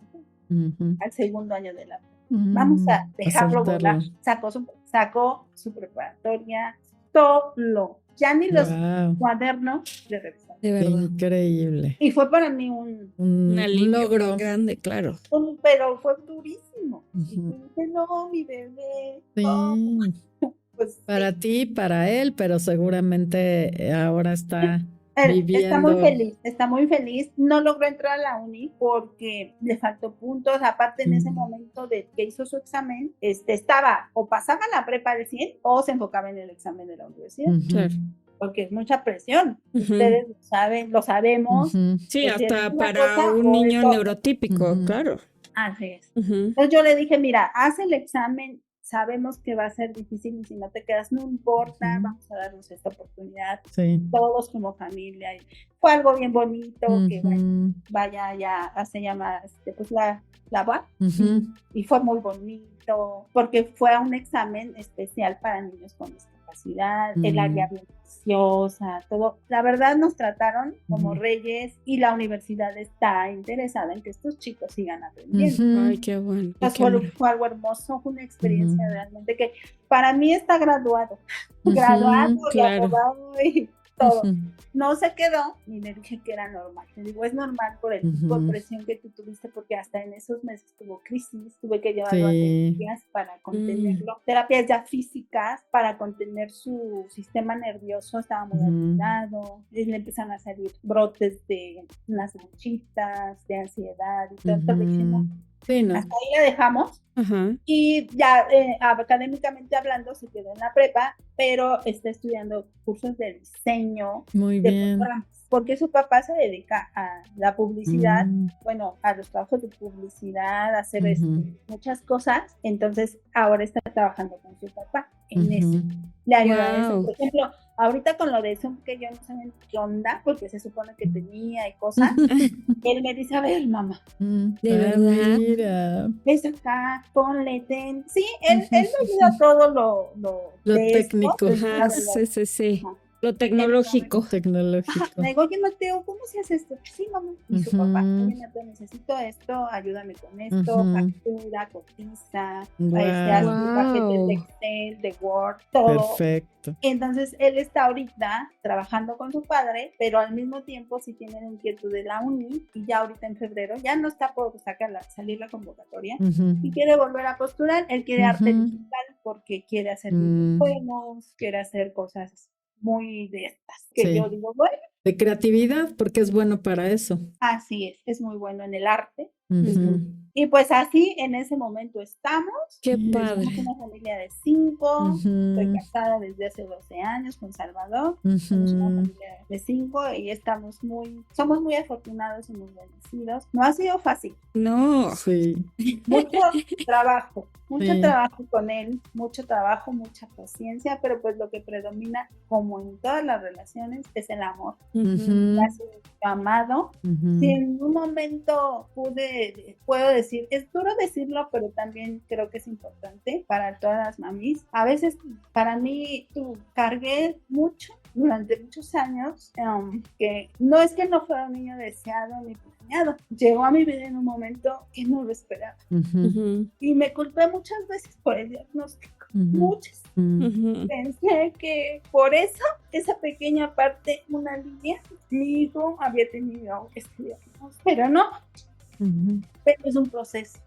al segundo año de la vamos a dejarlo volar. Sacó su preparatoria, todo. Ya ni los cuadernos de revisar. De verdad. Increíble. Y fue para mí un logro grande, claro. Pero fue durísimo. Y dije, no, mi bebé. Sí. Oh. Pues, para ti, para él, pero seguramente ahora está viviendo. Está muy feliz. No logró entrar a la uni porque le faltó puntos. Aparte, en ese momento de que hizo su examen, estaba o pasaba la prepa al 100 o se enfocaba en el examen de la universidad. Claro. Porque es mucha presión. Ustedes lo saben, lo sabemos. Sí, hasta para un niño neurotípico, claro. Así es. Entonces yo le dije, mira, haz el examen. Sabemos que va a ser difícil y si no te quedas, no importa, vamos a darnos esta oportunidad, todos como familia. Y fue algo bien bonito, que vaya ya, se llama pues la UAP, y fue muy bonito, porque fue un examen especial para niños con discapacidad, el área bien preciosa, todo. La verdad nos trataron como reyes y la universidad está interesada en que estos chicos sigan aprendiendo. Ay, qué bueno. Fue algo hermoso, fue una experiencia realmente que para mí está graduado, aprobado y todo. No se quedó y le dije que era normal. Le digo, es normal por el tipo de presión que tú tuviste, porque hasta en esos meses tuvo crisis, tuve que llevarlo a terapias para contenerlo, terapias ya físicas para contener su sistema nervioso, estaba muy alterado, le empezaron a salir brotes de unas manchitas, de ansiedad y todo. Entonces le dijimos, hasta ahí la dejamos. Y ya académicamente hablando se quedó en la prepa, pero está estudiando cursos de diseño. Muy bien. Programas, porque su papá se dedica a la publicidad, bueno, a los trabajos de publicidad, a hacer muchas cosas. Entonces ahora está trabajando con su papá en eso. Le ayuda a eso. Por ejemplo, ahorita con lo de Zoom, que yo no sé qué onda, porque se supone que tenía y cosas, él me dice, a ver, mamá, de verdad, mira, ves acá, ponle, sí, él me ayuda todo lo técnico. Sí. Lo tecnológico. Le digo, oye, Mateo, ¿cómo se hace esto? Sí, mamá. Y su papá, oye, Mateo, necesito esto, ayúdame con esto, factura, cotiza, paquetes de Excel, de Word, todo. Perfecto. Entonces, él está ahorita trabajando con su padre, pero al mismo tiempo sí tiene la inquietud de la uni, y ya ahorita en febrero, ya no está por salir la convocatoria, y quiere volver a postular. Él quiere arte digital porque quiere hacer videojuegos, quiere hacer cosas muy de estas, que yo digo, bueno. De creatividad, porque es bueno para eso. Así es muy bueno en el arte. Y pues así en ese momento estamos. Qué padre. Somos una familia de 5, estoy casada desde hace 12 años con Salvador, somos una familia de 5 y somos muy afortunados y muy bendecidos. No ha sido fácil. No. Sí. Mucho trabajo con él, mucho trabajo, mucha paciencia, pero pues lo que predomina, como en todas las relaciones, es el amor. Amado. Si en un momento puedo decir, es duro decirlo, pero también creo que es importante para todas las mamis. A veces para mí cargué mucho durante muchos años, que no es que no fuera un niño deseado ni planeado, llegó a mi vida en un momento que no lo esperaba, y me culpé muchas veces por el diagnóstico. Muchas. Pensé que por eso, esa pequeña parte, una línea, mi hijo había tenido este diagnóstico, pero no. Pero es un proceso.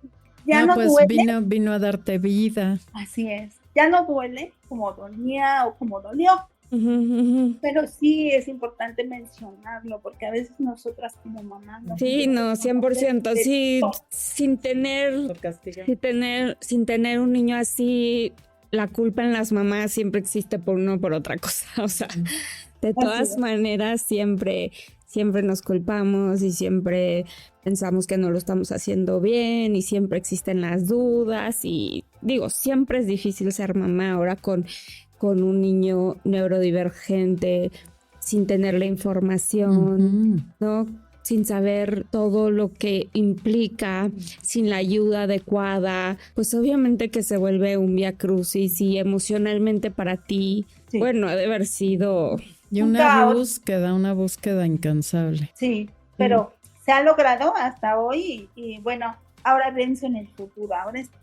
Ya no pues duele. Vino a darte vida. Así es. Ya no duele como dolía o como dolió, Pero sí es importante mencionarlo, porque a veces nosotras como mamás... Sí, no, 100%, sí, sin tener un niño así, la culpa en las mamás siempre existe por una o por otra cosa, o sea, de todas maneras siempre nos culpamos y siempre pensamos que no lo estamos haciendo bien y siempre existen las dudas y digo, siempre es difícil ser mamá ahora con un niño neurodivergente, sin tener la información, ¿no? Sin saber todo lo que implica, sin la ayuda adecuada, pues obviamente que se vuelve un viacrucis y emocionalmente para ti, bueno, ha de haber sido... Y una búsqueda incansable. Sí, pero se ha logrado hasta hoy y bueno, ahora pienso en el futuro.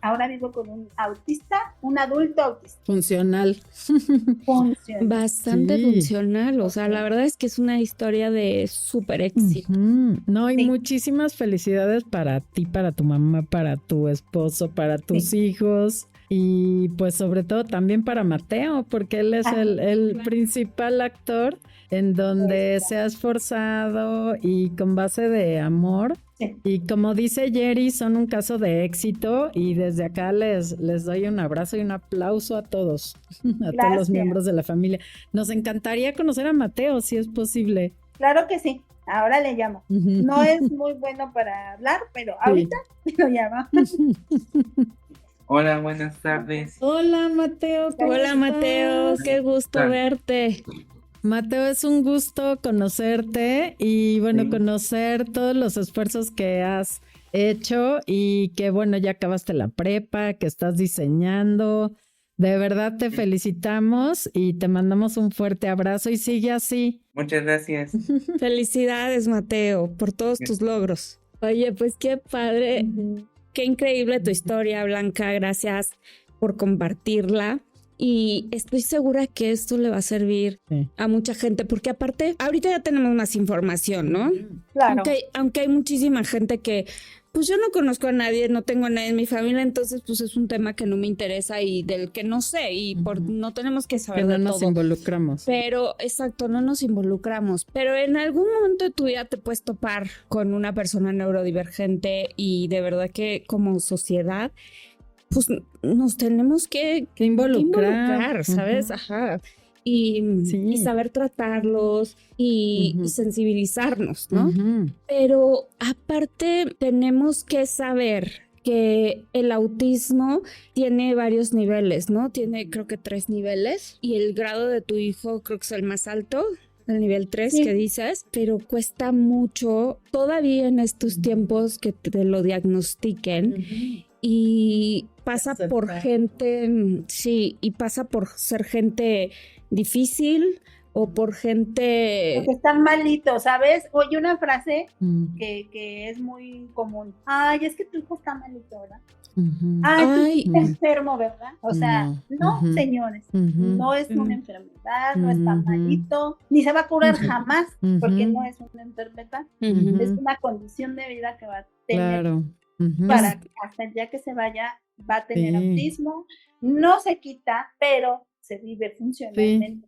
Ahora vivo con un autista, un adulto autista. Funcional. Bastante funcional. O sea, la verdad es que es una historia de súper éxito. No, y muchísimas felicidades para ti, para tu mamá, para tu esposo, para tus hijos. Y pues sobre todo también para Mateo, porque él es el principal actor en donde se ha esforzado y con base de amor. Y como dice Jerry, son un caso de éxito y desde acá les doy un abrazo y un aplauso a todos, todos los miembros de la familia. Nos encantaría conocer a Mateo, si es posible. Claro que sí, ahora le llamo. No es muy bueno para hablar, pero ahorita lo llamo. Hola, buenas tardes. Hola, Mateo. Hola, Mateo. Qué gusto verte. Mateo, es un gusto conocerte y bueno, conocer todos los esfuerzos que has hecho y que bueno, ya acabaste la prepa, que estás diseñando. De verdad te felicitamos y te mandamos un fuerte abrazo y sigue así. Muchas gracias. Felicidades, Mateo, por todos tus logros. Oye, pues qué padre. Qué increíble tu historia, Blanca. Gracias por compartirla. Y estoy segura que esto le va a servir a mucha gente, porque aparte, ahorita ya tenemos más información, ¿no? Claro. Aunque hay muchísima gente que, pues yo no conozco a nadie, no tengo a nadie en mi familia, entonces pues es un tema que no me interesa y del que no sé, y no tenemos que saber de todo. Que no nos involucramos. Pero, exacto, no nos involucramos. Pero en algún momento de tu vida te puedes topar con una persona neurodivergente y de verdad que como sociedad pues nos tenemos que involucrar, ¿sabes? Ajá. Y saber tratarlos y sensibilizarnos, ¿no? Pero aparte tenemos que saber que el autismo tiene varios niveles, ¿no? Tiene creo que 3 niveles y el grado de tu hijo creo que es el más alto. El nivel 3 que dices, pero cuesta mucho todavía en estos tiempos que te lo diagnostiquen y pasa por gente, y pasa por ser gente difícil o por gente... Porque están malitos, ¿sabes? Oye, una frase que es muy común. Ay, es que tu hijo está malito, ¿verdad? Ay, está enfermo, ¿verdad? O sea, no, señores, no es una enfermedad, no está malito, ni se va a curar jamás, porque no es una enfermedad, es una condición de vida que va a tener para que hasta el día que se vaya va a tener autismo, no se quita, pero se vive funcionalmente.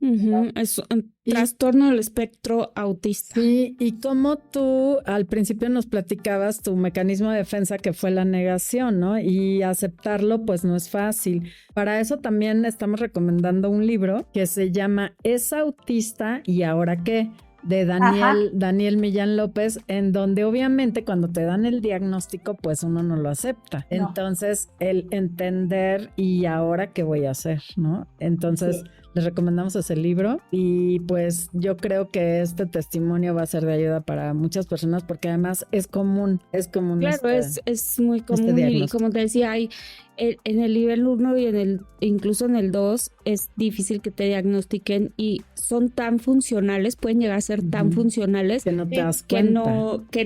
Es un trastorno del espectro autista. Sí, y como tú al principio nos platicabas tu mecanismo de defensa que fue la negación, ¿no? Y aceptarlo pues no es fácil. Para eso también estamos recomendando un libro que se llama ¿Es autista y ahora qué? De Daniel Millán López, en donde obviamente cuando te dan el diagnóstico pues uno no lo acepta. No. Entonces el entender y ahora qué voy a hacer, ¿no? Entonces les recomendamos ese libro y pues yo creo que este testimonio va a ser de ayuda para muchas personas porque además es común. Claro, es muy común y como te decía, hay en el nivel 1 y incluso en el 2 es difícil que te diagnostiquen y son tan funcionales, pueden llegar a ser tan funcionales que no te das cuenta. Que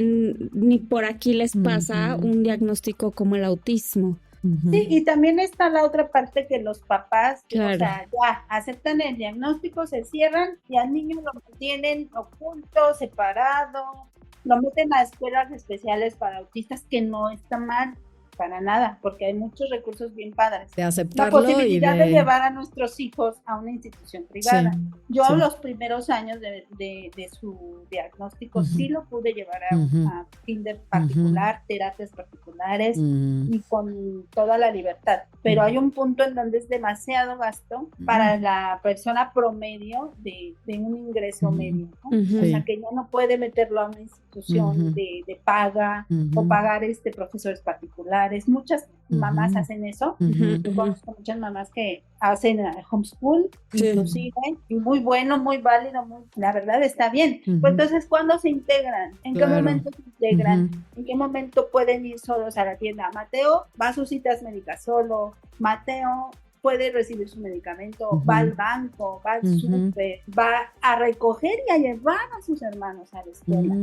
ni por aquí les pasa un diagnóstico como el autismo. Sí, y también está la otra parte que los papás, o sea, ya aceptan el diagnóstico, se cierran y al niño lo mantienen oculto, separado, lo meten a escuelas especiales para autistas, que no está mal, para nada, porque hay muchos recursos bien padres. De La aceptarlo posibilidad de llevar a nuestros hijos a una institución privada. Sí, Yo sí. los primeros años de su diagnóstico sí lo pude llevar a kinder particular, terapias particulares y con toda la libertad. Pero hay un punto en donde es demasiado gasto para la persona promedio de un ingreso medio, ¿no? O sea, que ya no puede meterlo a una institución de paga o pagar profesores particulares. Muchas mamás hacen eso. Yo conozco muchas mamás que hacen homeschool, inclusive, y muy bueno, muy válido, la verdad está bien. Pues entonces, ¿cuándo se integran? ¿En qué momento se integran? ¿En qué momento pueden ir solos a la tienda? Mateo va a sus citas médicas solo. Mateo puede recibir su medicamento, va al banco, va al súper, va a recoger y a llevar a sus hermanos a la escuela.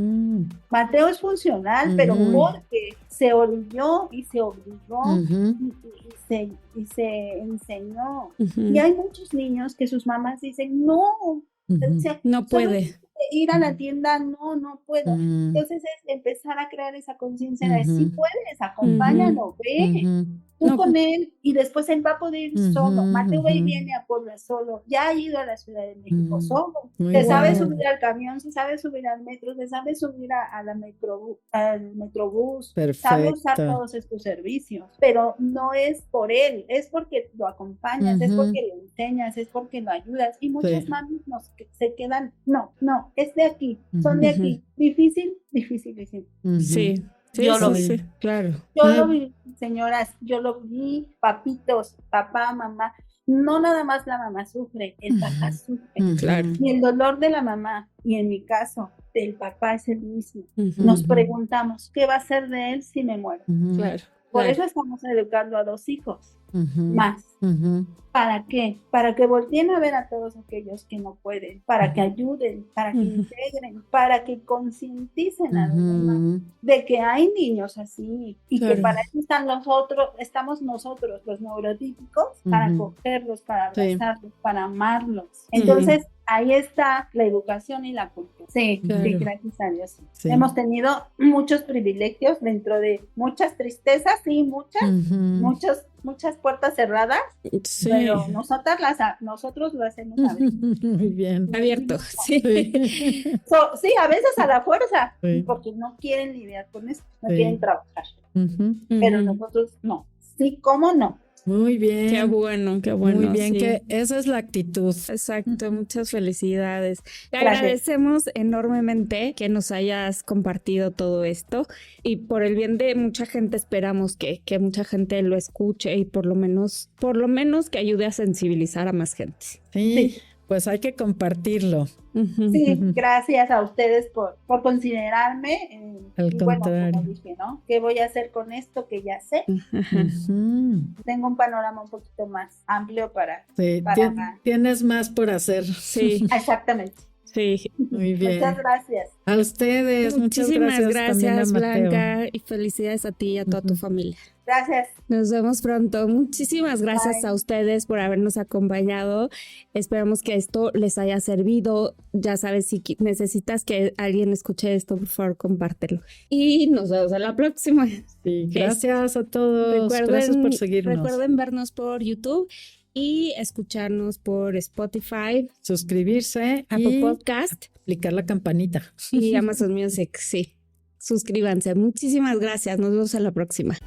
Mateo es funcional, pero porque se orilló y se obligó y se enseñó. Y hay muchos niños que sus mamás dicen, no puede. Ir a la tienda, no puedo. Entonces es empezar a crear esa conciencia de si puedes, acompáñalo, ve. Tú con él, y después él va a poder ir solo. Mateo va y viene a Puebla solo. Ya ha ido a la Ciudad de México solo. Se sabe subir al camión, se sabe subir al metro, se sabe subir al metrobús. Perfecto. Sabe usar todos estos servicios. Pero no es por él, es porque lo acompañas, es porque lo enseñas, es porque lo ayudas. Y muchas mamis se quedan, no, es de aquí, son de aquí. Difícil. Sí. Yo lo vi. Claro. Yo lo vi, señoras, yo lo vi, papitos, papá, mamá. No nada más la mamá sufre, el papá sufre. Claro. Y el dolor de la mamá, y en mi caso, del papá es el mismo. Nos preguntamos, ¿qué va a ser de él si me muero? Claro. Por eso estamos educando a 2 hijos más. ¿Para qué? Para que volteen a ver a todos aquellos que no pueden, para que ayuden, para que integren, para que concienticen a los demás de que hay niños así y que para eso estamos nosotros, los neurotípicos, para acogerlos, para abrazarlos, para amarlos. Entonces, ahí está la educación y la cultura. Sí, gracias a Dios. Sí. Hemos tenido muchos privilegios dentro de muchas tristezas, sí, muchas puertas cerradas, pero nosotros lo hacemos abrir. Muy bien. Abierto, sí. Sí, a veces a la fuerza, porque no quieren lidiar con eso, no quieren trabajar. Pero nosotros no. Sí, ¿cómo no? Muy bien. Qué bueno. Muy bien, que esa es la actitud. Exacto, muchas felicidades. Te agradecemos enormemente que nos hayas compartido todo esto y por el bien de mucha gente esperamos que mucha gente lo escuche y por lo menos que ayude a sensibilizar a más gente. Sí. Pues hay que compartirlo. Sí, gracias a ustedes por considerarme. Al contrario. Como dije, ¿no? ¿Qué voy a hacer con esto que ya sé? Tengo un panorama un poquito más amplio para... Tienes más por hacer. Sí. Exactamente. Sí. Muy bien. Muchas gracias. A ustedes. Muchísimas gracias, Mateo. Blanca, y felicidades a ti y a toda tu familia. Gracias. Nos vemos pronto. Muchísimas gracias a ustedes por habernos acompañado. Esperamos que esto les haya servido. Ya sabes, si necesitas que alguien escuche esto, por favor, compártelo. Y nos vemos a la próxima. Sí, gracias a todos. Gracias por seguirnos. Recuerden vernos por YouTube y escucharnos por Spotify, suscribirse, Apple Podcast, aplicar la campanita y Amazon Music. Sí, suscríbanse. Muchísimas gracias. Nos vemos a la próxima.